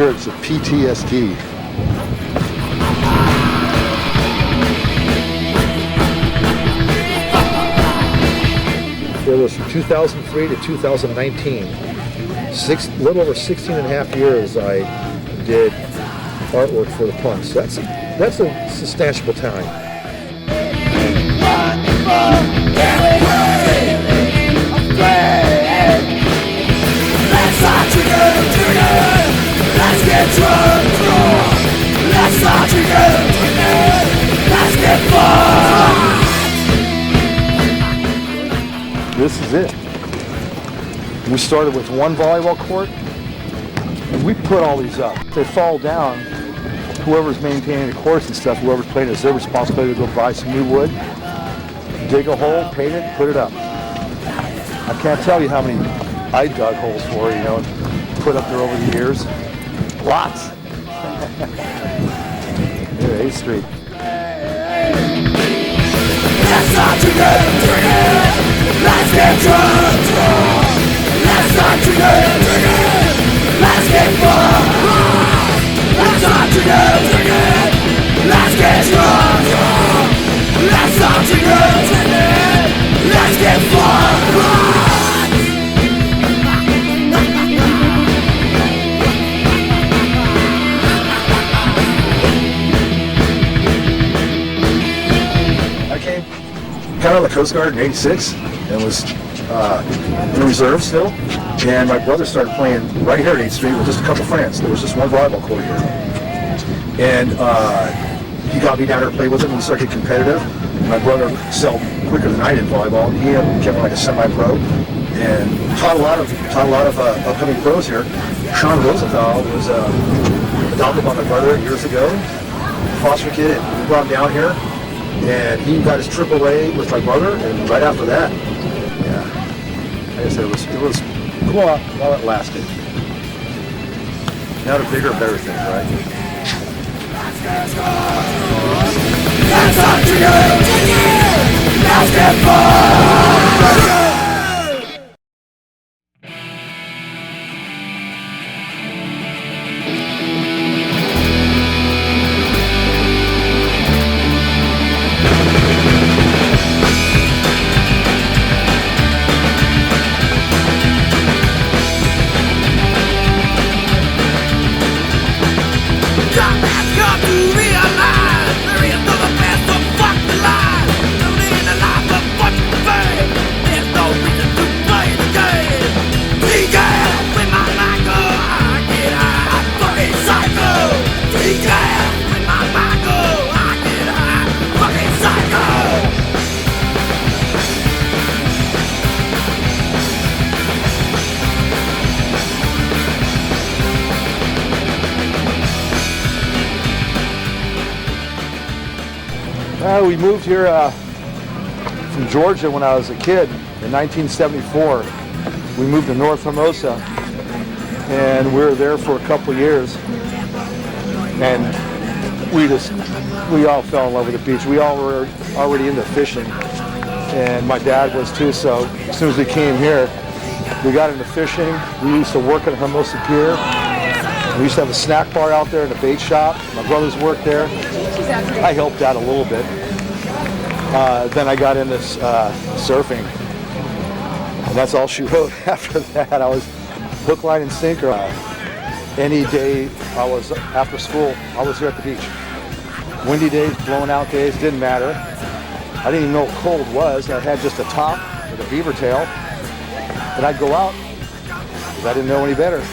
shirt. It's a PTSD. It was from 2003 to 2019. Little over 16 and a half years I did artwork for the punks. That's a substantial time. Let's get drunk, let's start drinking, let's get fun. This is it. We started with one volleyball court, and we put all these up. They fall down. Whoever's maintaining the course and stuff, whoever's playing, it's their responsibility to go buy some new wood, dig a hole, paint it, put it up. I can't tell you how many I dug holes for, you know, and put up there over the years. Lots. Here, 8th Street. Let's start drinking, let's get drunk, let's start drinking, let's get fun. Let's start drinking, let's get drunk, let's start drinking, let's get fun. Got out of the Coast Guard in '86 and was in the reserve still. And my brother started playing right here at 8th Street with just a couple friends. There was just one volleyball court here. And he got me down there to play with him and we started getting competitive. My brother excelled quicker than I did in volleyball. He kept like a semi-pro and taught a lot of upcoming pros here. Sean Rosenthal was adopted by my brother years ago, foster kid, and we brought him down here. And he got his AAA with my brother, and right after that, yeah, like I said, it was cool while it lasted. Now the bigger, better things, right? Let's get fun. We moved here from Georgia when I was a kid in 1974. We moved to North Hermosa, and we were there for a couple of years. And we all fell in love with the beach. We all were already into fishing, and my dad was too. So as soon as we came here, we got into fishing. We used to work at Hermosa Pier. We used to have a snack bar out there and a bait shop. My brothers worked there. I helped out a little bit. Then I got into surfing, and that's all she wrote. After that, I was hook, line, and sinker. Any day I was after school, I was here at the beach. Windy days, blowing out days, didn't matter. I didn't even know what cold was. I had just a top with a beaver tail, and I'd go out because I didn't know any better.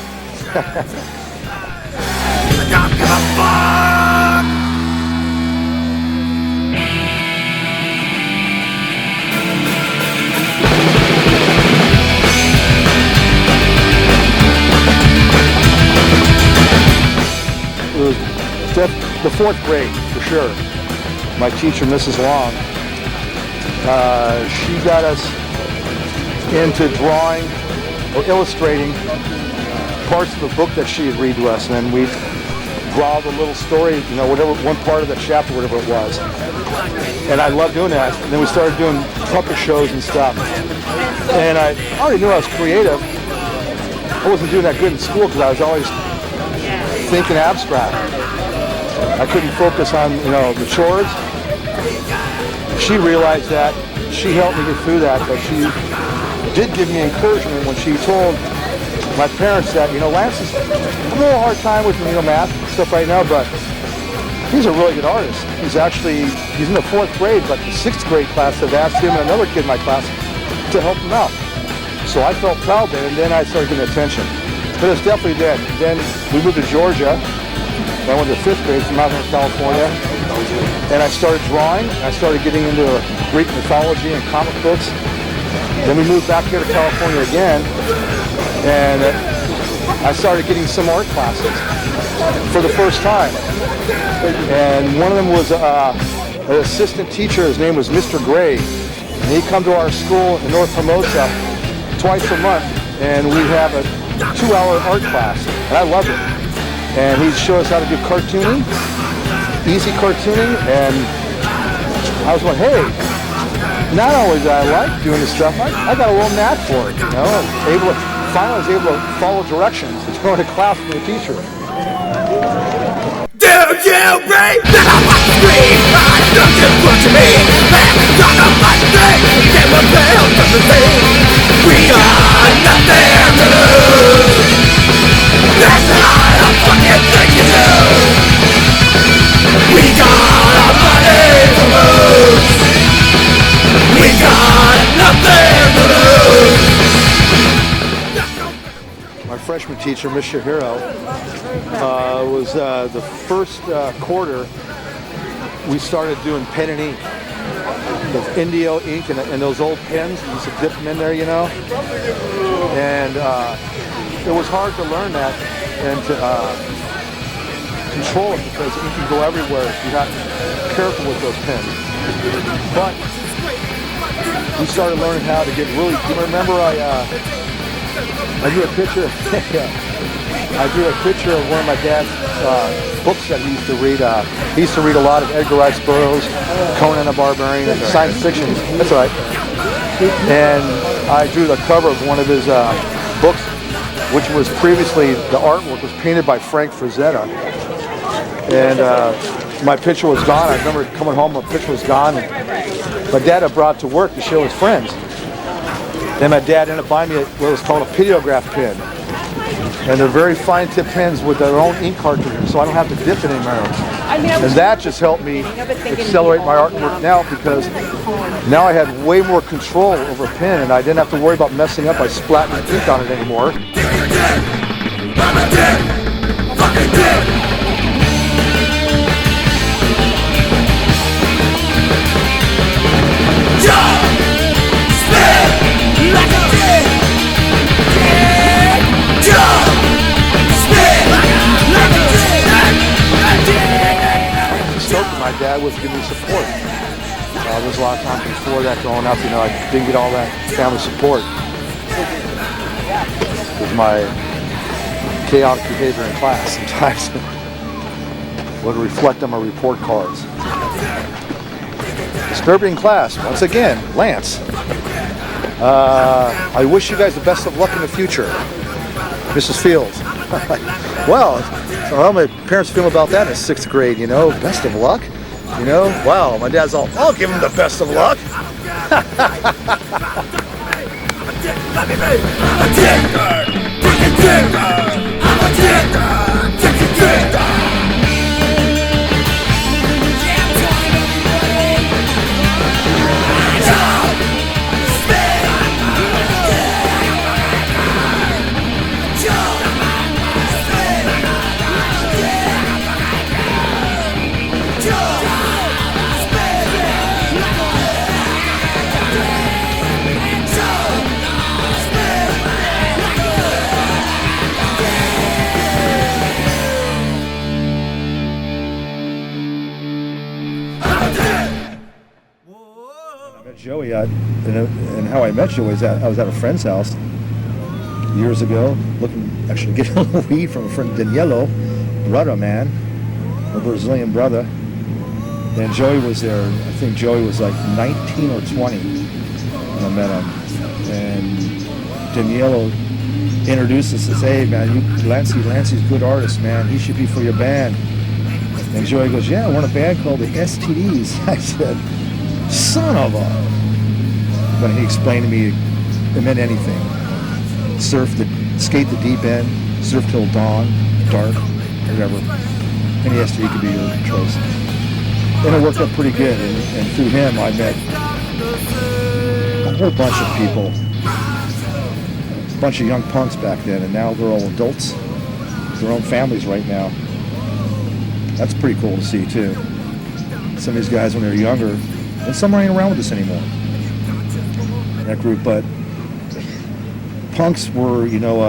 It was the 4th grade, for sure. My teacher, Mrs. Long, she got us into drawing or illustrating parts of the book that she would read to us, and then we'd draw the little story, you know, whatever, one part of the chapter, whatever it was. And I loved doing that. And then we started doing puppet shows and stuff. And I already knew I was creative. I wasn't doing that good in school because I was always thinking abstract. I couldn't focus on, the chores. She realized that. She helped me get through that, but she did give me encouragement when she told my parents that, Lance is having a little hard time with, math and stuff right now, but he's a really good artist. He's in the 4th grade, but the 6th grade class have asked him and another kid in my class to help him out. So I felt proud then, and then I started getting attention. But it's definitely then. Then we moved to Georgia. I went to 5th grade from out here in California, and I started drawing. I started getting into Greek mythology and comic books. Then we moved back here to California again, and I started getting some art classes for the first time. And one of them was an assistant teacher. His name was Mr. Gray, and he'd come to our school in North Hermosa twice a month, and we'd have a 2-hour art class, and I loved it. And he'd show us how to do cartooning, easy cartooning, and I was going, hey, not only did I like doing this stuff, I got a little knack for it, Finally, I was able to follow directions to go to class from the teacher. Do you read that I want to scream? I don't just want to me. That's not a my thing. Get my tail from the thing. We got nothing to lose. That's not a fucking thing to do. We got our money to lose. We got nothing to lose. My freshman teacher, Miss Shahiro, was the first quarter we started doing pen and ink. The Indio ink and those old pens, we used to dip them in there, And it was hard to learn that and to control it because ink can go everywhere if you're not careful with those pens. But we started learning how to get really, you remember I drew a picture. I drew a picture of one of my dad's books that he used to read. He used to read a lot of Edgar Rice Burroughs, Conan the Barbarian, and science fiction. That's right. And I drew the cover of one of his books, which was previously, the artwork was painted by Frank Frazetta. And my picture was gone. I remember coming home, my picture was gone. And my dad had brought it to work to show his friends. Then my dad ended up buying me what was called a piteograph pen. And they're very fine tip pens with their own ink cartridges, so I don't have to dip it anymore. And that just helped me accelerate my artwork now because now I had way more control over a pen and I didn't have to worry about messing up by splatting ink on it anymore. I'm a dick! Fucking dick! My dad was giving me support. There's a lot of times before that growing up, I didn't get all that family support. With my chaotic behavior in class sometimes would reflect on my report cards. Disturbing class, once again, Lance. I wish you guys the best of luck in the future. Mrs. Fields. Well, so how my parents feel about that in 6th grade, best of luck. Wow, my dad's all, I'll give him the best of luck. Joey, and how I met Joey is that I was at a friend's house years ago, getting a little weed from a friend, Danielo, brother man, a Brazilian brother, and Joey was there. I think Joey was like 19 or 20 when I met him, and Danielo introduced us and says, hey man, Lancey's a good artist, man. He should be for your band. And Joey goes, yeah, we're in a band called the STDs. I said, son of a. But he explained to me it meant anything. Skate the deep end, surf till dawn, dark, whatever. Any STD could be your choice. And it worked out pretty good. And through him, I met a whole bunch of people. A bunch of young punks back then, and now they're all adults. Their own families right now. That's pretty cool to see too. Some of these guys when they're younger, and some ain't around with us anymore. That group, but punks were, you know,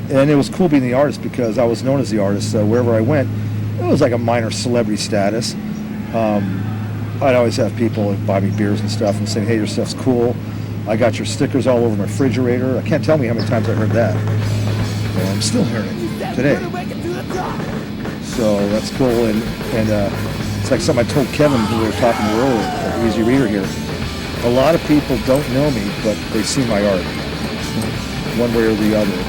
and it was cool being the artist because I was known as the artist. So wherever I went, it was like a minor celebrity status. I'd always have people buy me beers and stuff and say, hey, your stuff's cool. I got your stickers all over my refrigerator. I can't tell me how many times I heard that. And I'm still hearing it today. So that's cool. And it's like something I told Kevin who we were talking to earlier, like Easy Reader here. A lot of people don't know me, but they see my art, one way or the other.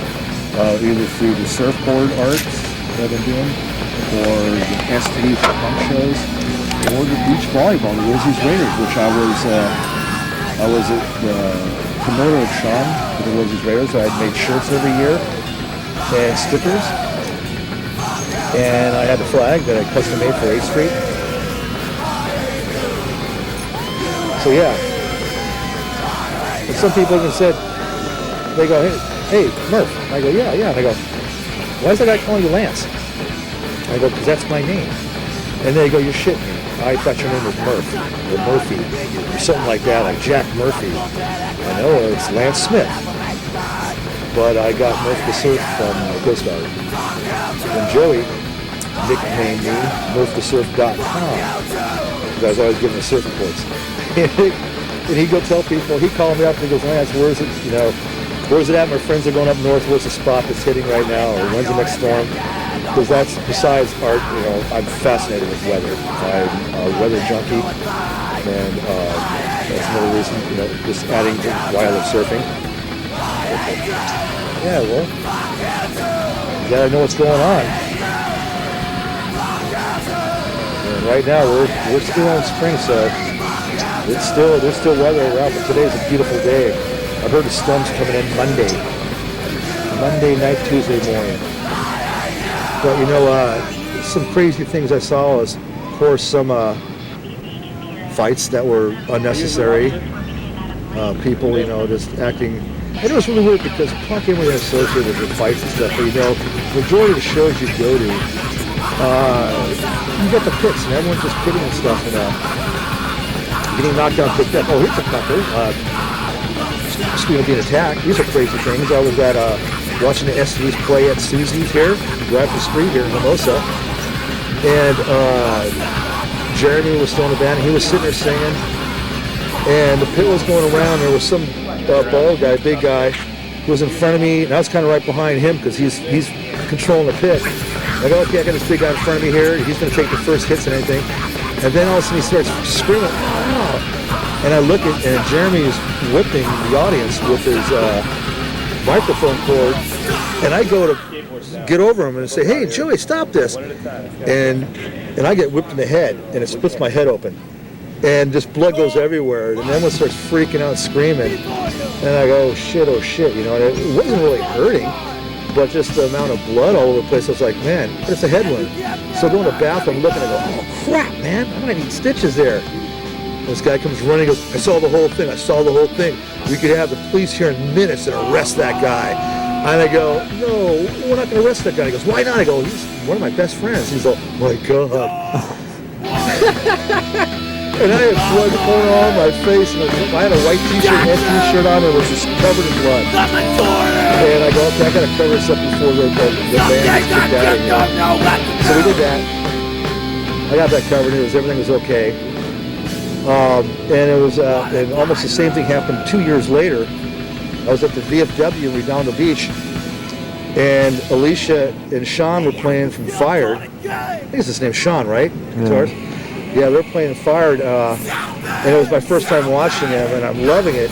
Either through the surfboard art that I've been doing, or the STD for punk shows, or the beach volleyball, the Rosie's Raiders, which I was the promoter of Sean for the Rosie's Raiders. I had made shirts every year and stickers, and I had the flag that I custom made for 8th Street. So yeah. And some people even said, they go, hey, Murf. I go, yeah. And I go, why is that guy calling you Lance? I go, because that's my name. And they go, you're shitting me. I thought your name was Murf, or Murphy, or something like that, like Jack Murphy. I know, it's Lance Smith. But I got Murf the Surf from Coast Guard. And Joey nicknamed me murfdasurfer.com, because I was always giving the surf reports. And he'd go tell people, he'd call me up and he goes, Lance, where's it, you know, where's it at? My friends are going up north. Where's the spot that's hitting right now? Or when's the next storm? Because that's, besides art, you know, I'm fascinated with weather. I'm a weather junkie. And that's another reason, you know, just adding to why I love surfing. Yeah, well, you gotta know what's going on. And right now, we're still in spring, so there's still weather around, but today's a beautiful day. I've heard the storm's coming in Monday night, Tuesday morning. But you know, some crazy things I saw was, of course, some fights that were unnecessary. People, you know, just acting. And it was really weird because punk ain't really associated with fights and stuff. But you know, majority of the shows you go to, you get the pits and everyone's just pitting and stuff, and getting knocked down, picked up. Oh, here's a fucker. Speaking of being attacked, these are crazy things. I was at watching the STDs play at Susie's here, right up the street here in Hermosa, and Jeremy was still in the band. He was sitting there singing, and the pit was going around. There was some bald guy, big guy, who was in front of me, and I was kind of right behind him because he's controlling the pit. I go, okay, I got this big guy in front of me here. He's going to take the first hits and everything. And then all of a sudden he starts screaming, oh! And I look at, and Jeremy is whipping the audience with his microphone cord. And I go to get over him and say, hey, Joey, stop this. And I get whipped in the head, and it splits my head open. And just blood goes everywhere. And everyone starts freaking out, screaming. And I go, oh shit, you know, and it wasn't really hurting. But just the amount of blood all over the place, I was like, man, it's a head wound. So I go in the bathroom, looking, I go, oh crap, man, I might need stitches there. And this guy comes running, goes, I saw the whole thing. We could have the police here in minutes and arrest that guy. And I go, no, we're not going to arrest that guy. He goes, why not? I go, he's one of my best friends. He's like, my God. And I had blood pouring all over my face, and I had a white t-shirt and t-shirt on, and it was just covered in blood. And I go, okay, I gotta cover this up before the band gets kicked out of here. So we did that. I got that covered, everything was okay. And it was, and almost the same thing happened 2 years later. I was at the VFW in Redondo Beach, and Alicia and Sean were playing from Fired. I think it's his name, Sean, right? Guitars. Yeah, they're playing Fired, and it was my first time watching them, and I'm loving it.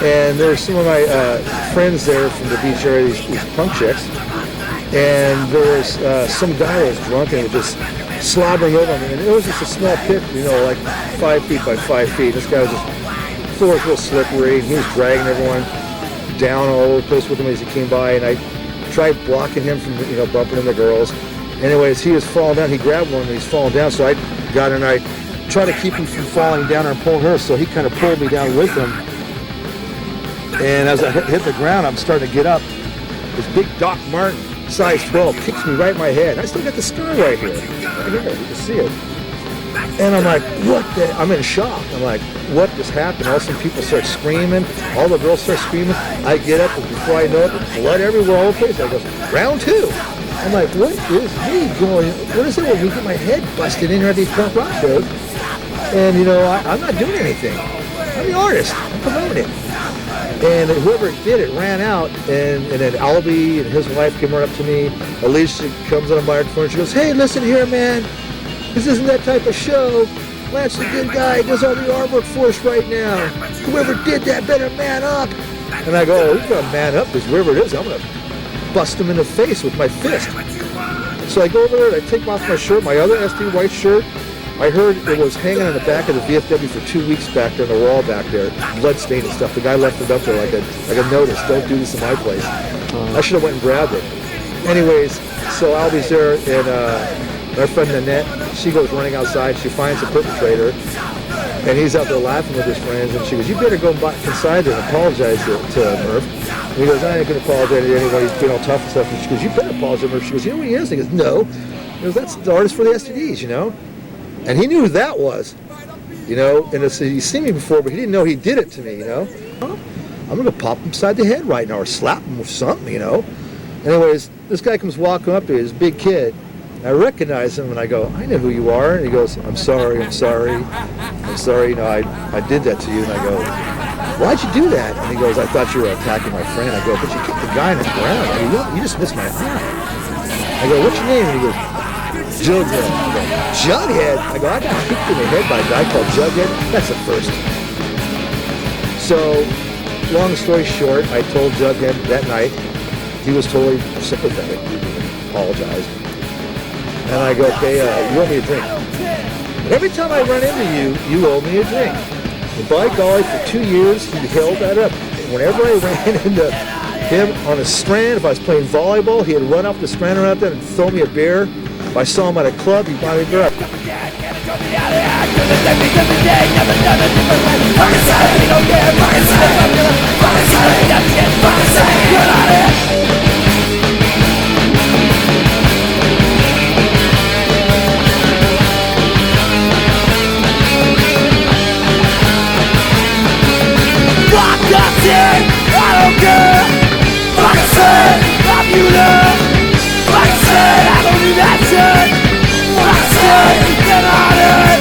And there's some of my friends there from the beach area, these punk chicks. And there was some guy that was drunk and was just slobbering over me. And it was just a small pit, you know, like 5 feet by 5 feet. This guy was just, the floor was real slippery, and he was dragging everyone down all over the place with him as he came by. And I tried blocking him from, you know, bumping into girls. Anyways, he was falling down. He grabbed one and he's falling down. So I got in and I tried to keep him from falling down and pulling her. So he kind of pulled me down with him. And as I hit the ground, I'm starting to get up. This big Doc Martin, size 12, kicks me right in my head. I still got the scar right here. Right here, you can see it. And I'm like, what the? I'm in shock. I'm like, what just happened? All of a sudden people start screaming. All the girls start screaming. I get up, and before I know it, blood everywhere, all the place. I go, round 2. I'm like, what is me going? What is it when we get my head busted in here at these punk rock shows? And you know, I'm not doing anything. I'm the artist. I'm promoting it. And whoever did it ran out, and then Albie and his wife came right up to me. Alicia comes on a microphone and she goes, hey, listen here, man. This isn't that type of show. Lance's a good guy. He does all the artwork for us right now. Whoever did that better man up. And I go, oh, he's going to man up because whoever it is, I'm going to bust him in the face with my fist. So I go over there and I take off my shirt, my other SD white shirt. I heard it was hanging on the back of the VFW for 2 weeks back there on the wall back there, blood-stained and stuff. The guy left it up there like a notice, don't do this in my place. I should have went and grabbed it. Anyways, so Albie's there, and our friend Nanette, she goes running outside, she finds the perpetrator, and he's out there laughing with his friends, and she goes, you better go inside there and apologize to Murf. And he goes, I ain't going to apologize to anyone, he's being all tough and stuff. And she goes, you better apologize to Murf. She goes, you know what he is? He goes, no. He goes, that's the artist for the STDs, you know? And he knew who that was, you know, and he's seen me before, but he didn't know he did it to me, you know. I'm going to pop him upside the head right now or slap him with something, you know. Anyways, this guy comes walking up to me, this big kid. I recognize him and I go, I know who you are. And he goes, I'm sorry, you know, I did that to you. And I go, why'd you do that? And he goes, I thought you were attacking my friend. I go, but you kicked the guy in the ground. I go, you just missed my eye. I go, what's your name? And he goes, Jughead. I go, Jughead? I go, I got kicked in the head by a guy called Jughead. That's the first. So, long story short, I told Jughead that night. He was totally sympathetic. He apologized. And I go, okay, you owe me a drink. And every time I run into you, you owe me a drink. And by golly, for 2 years, he held that up. And whenever I ran into him on a strand, if I was playing volleyball, he'd run up the strand around there and throw me a beer. If I saw him at a club, he'd buy me a beer. I don't care. Like I said, I'm you love. Like I said, I don't need that shit. Like I said, then I did.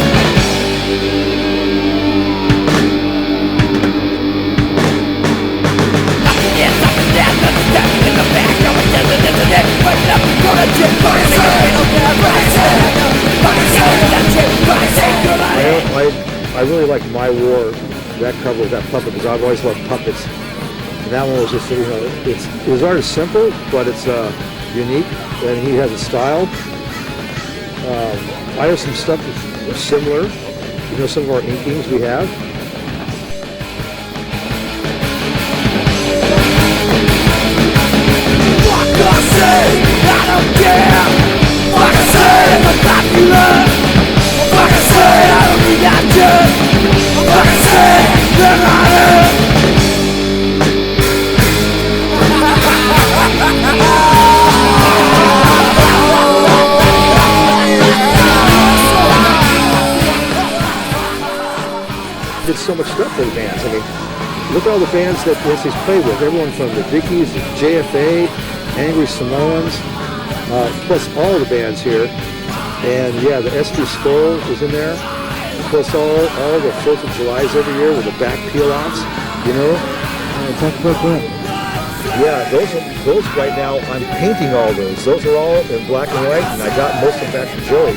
Nothing is, nothing that, nothing that in the back. I'm a desert, internet. Wake up, go to gym. Like I said, I don't care. Like I said, that shit. Like I said, I really like My War. That cover with that puppet because I've always loved puppets. And that one was just, you know, his art is simple, but it's unique, and he has a style. I have some stuff that's similar. You know, some of our inkings we have. Like I said, I don't care. Like I said, I'm popular. Like I said, I don't need that shit. Like I said, then I did. Did so much stuff for the bands. I mean, look at all the bands that he's played with. Everyone from the Dickies, the JFA, Angry Samoans, plus all the bands here. And yeah, the SD Skull is in there. Plus all the 4th of Julys every year with the back peel-offs, you know. Talk about that. Yeah, those right now, I'm painting all those. Those are all in black and white, and I got most of them back from Joey.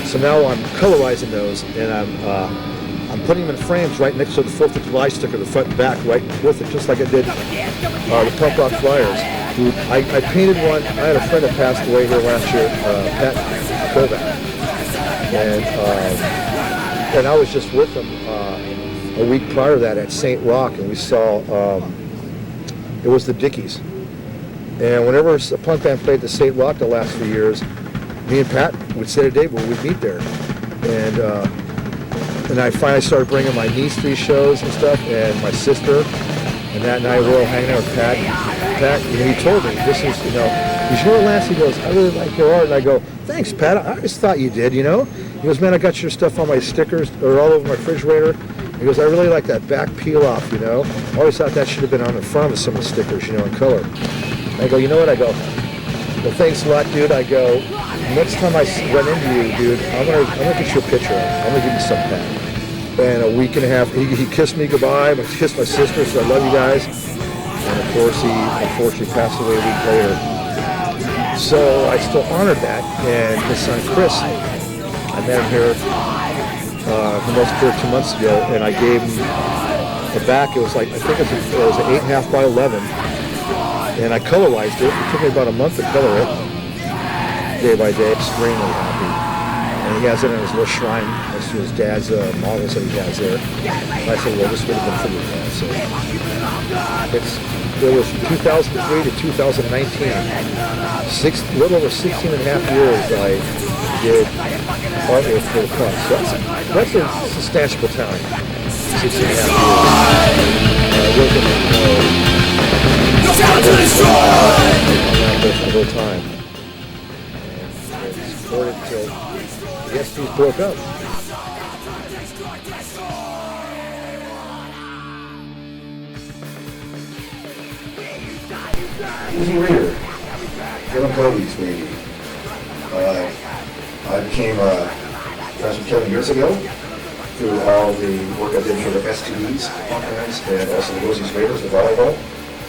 So now I'm colorizing those, and I'm I'm putting them in frames right next to the 4th of July sticker, the front and back, right with it, just like I did the Punk Rock Flyers. I painted one. I had a friend that passed away here last year, Pat Kovac, and I was just with him a week prior to that at St. Rock, and we saw it was the Dickies. And whenever a punk band played at St. Rock the last few years, me and Pat would sit at a table, we'd meet there, and I finally started bringing my niece to these shows and stuff, and my sister. And that night we were all hanging out with Pat. Pat, he told me, this is, you know, Lance, he goes, I really like your art. And I go, thanks, Pat. I always thought you did, you know. He goes, man, I got your stuff on my stickers, or all over my refrigerator. He goes, I really like that back peel off, you know. I always thought that should have been on the front of some of the stickers, you know, in color. I go, you know what? I go, well, thanks a lot, dude. I go, next time I run into you, dude, I'm gonna get you a picture of it. I'm gonna give you some, Pat. And a week and a half, he kissed me goodbye. I kissed my sister, so I love you guys. And of course, he unfortunately passed away a week later. So I still honored that. And his son Chris, I met him here Hermosa Beach 2 months ago, and I gave him the back. It was like, I think it was an 8.5 by 11, and I colorized it. It took me about a month to color it, day by day. Extremely happy. And he has it in his little shrine next to his dad's models that he has there. And I said, well, this would have been for you, man. So it was from 2003 to 2019. A little over 16 and a half years I did artwork for the punk. So that's a substantial time. 16 and a half years. Down to destroy! The whole time. And supported till the STDS broke up. Easy reader. Kevin Cody's baby. I became friends with Kevin years ago through all the work I did for the STDS bands and also the Rosie's Raiders, the volleyball.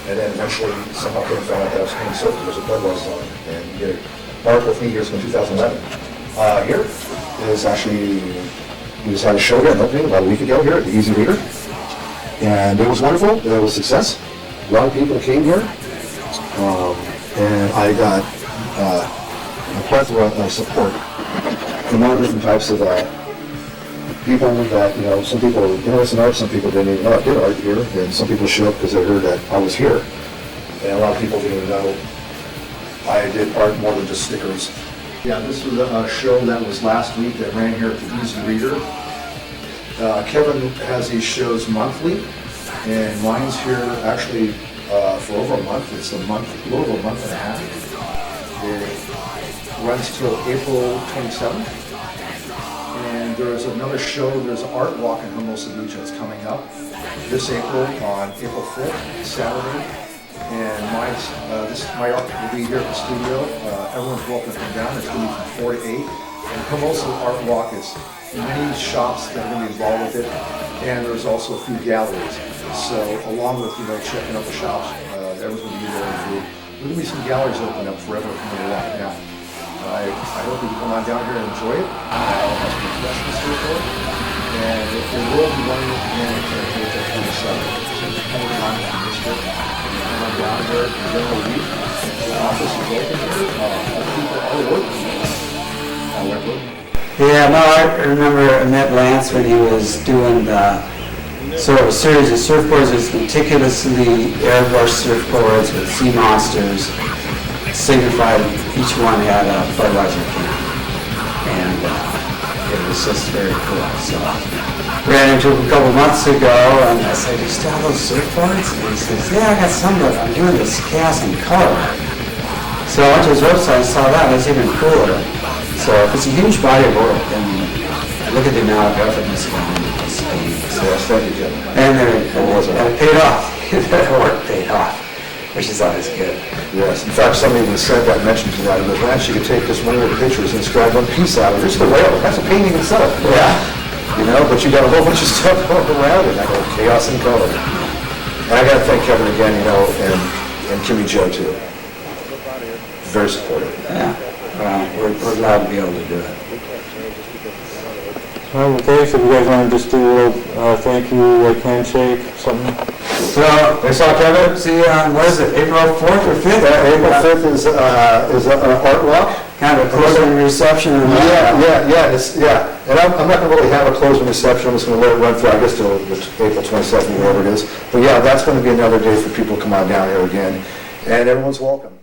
And then eventually somehow Kevin found out that I was playing surf because of Blood on, and he did a article with me years in 2011. Here is actually, we just had a show here in opening about a week ago here at the Easy Reader. And it was wonderful, it was a success. A lot of people came here. And I got a plethora of support from all different types of people that, you know, some people were interested in art, some people didn't even know I did art here, and some people showed up because they heard that I was here. And a lot of people didn't even know I did art more than just stickers. Yeah, this was a show that was last week that ran here at the Easy Reader. Kevin has these shows monthly, and mine's here actually for over a month. It's a little over a month and a half. It runs till April 27th. And there's another show, there's an art walk in Hermosa Beach that's coming up this April on April 5th, Saturday. And my art will be here at the studio. Everyone's welcome to come down. It's going to be from 4 to 8. And Hermosa Art Walk is many shops that are going to be involved with it. And there's also a few galleries. So along with, you know, checking out the shops, everyone's going to be there and food. There's going to be some galleries open up for everyone coming to walk down. I hope you can come on down here and enjoy it. I'll have some refreshments here for it. And there will be one again at April 27th. So just come on and miss it. Come on down here in the middle of the week. The office is open here. Other people are working. However. Yeah, no, I remember I met Lance when he was doing the sort of a series of surfboards. It was meticulously airbrushed surfboards with sea monsters. Signified each one had a Budweiser can, and it was just very cool. So ran into him a couple months ago, and I said, "Do you still have those surfboards?" And he says, "Yeah, I got some of them. I'm doing this cast in color." So I went to his website and saw that. It's even cooler. So it's a huge body of work, and look at the amount of effort that's gone into this thing. So and it paid off. That work paid off, which is always good. Yes, in fact, somebody even said that, mentioned to that, in the Lance, you could take just one of the pictures and inscribe one piece out of it. Just a whale, that's a painting itself. Yeah. You know, but you got a whole bunch of stuff going around it. I go, chaos and color. And I got to thank Kevin again, you know, and Kimmy Joe too. Very supportive. Yeah. Well, we're glad to be able to do it. Okay, so you guys want to just do a little thank you, like handshake, something? So, Thanks a lot, Kevin. see you on, what is it, April 4th or 5th? April 5th is an art walk. Kind of a closing reception. And And I'm not going to really have a closing reception. I'm just going to let it run through, I guess, till April 22nd, whatever it is. But yeah, that's going to be another day for people to come on down here again. And everyone's welcome.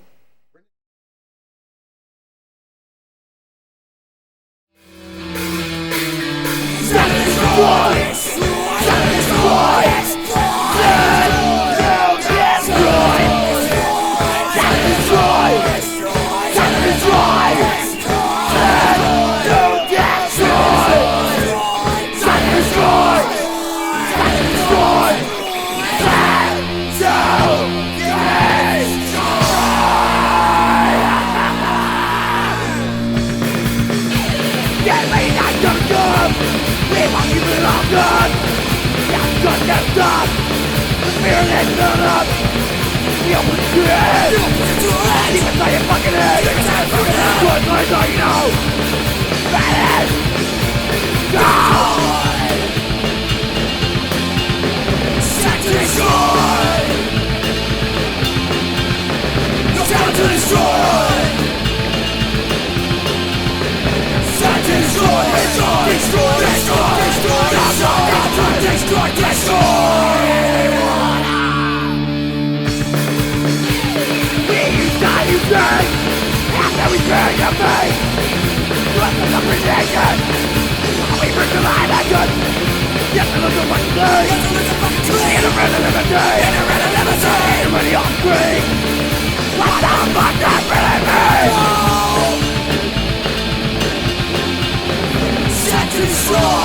Destroy!